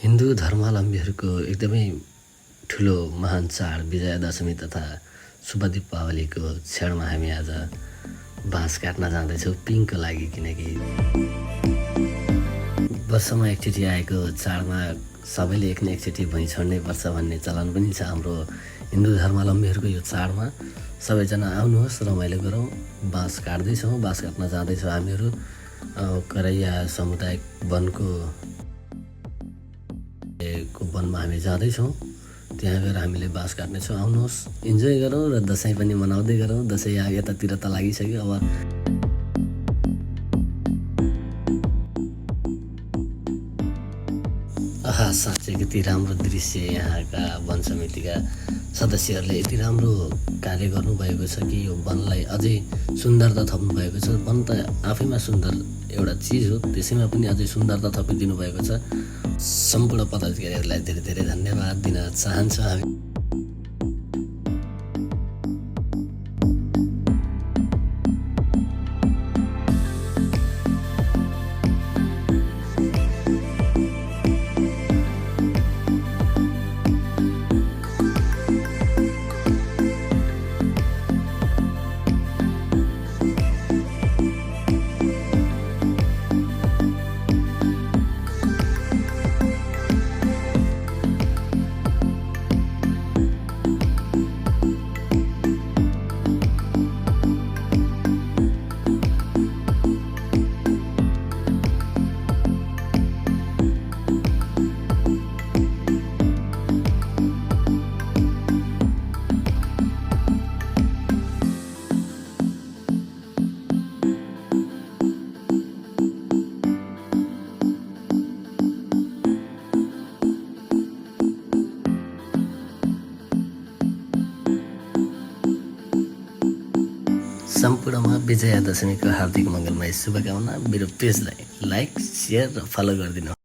हिन्दू धर्मावलम्बीहरूको एकदमै ठुलो महान चाड विजयादशमी तथा शुभ दीपावलीको क्षणमा हामी आज बाँस काट्न जाँदैछौँ पिङको लागि। किनकि वर्षमा एकचोटि आएको चाडमा सबैले एक न एकचोटि भुइँ छोड्नै पर्छ भन्ने चलन पनि छ हाम्रो हिन्दू धर्मावलम्बीहरूको। यो चाडमा सबैजना आउनुहोस्, रमाइलो गरौँ। बाँस काट्दैछौँ, बाँस काट्न जाँदैछौँ हामीहरू करैया सामुदायिक वनको वनमा हामी जाँदैछौँ। त्यहाँ गएर हामीले बाँस काट्नेछौँ। आउनुहोस्, इन्जोय गरौँ र दसैँ पनि मनाउँदै गरौँ। दसैँ यतातिर त लागिसक्यो। अब साँच्चै यति राम्रो दृश्य यहाँका वन समितिका सदस्यहरूले यति राम्रो कार्य गर्नुभएको छ कि यो वनलाई अझै सुन्दरता थप्नु भएको छ। वन त आफैमा सुन्दर एउटा चिज हो, त्यसैमा पनि अझै सुन्दरता थपिदिनु भएको छ। सम्पूर्ण पदाधिकारीहरूलाई धेरै धेरै धन्यवाद दिन चाहन्छौँ हामी। सम्पूर्णमा विजयादशमीको हार्दिक मङ्गलमय शुभकामना। मेरो पेजलाई लाइक, सेयर र फलो गरिदिनु।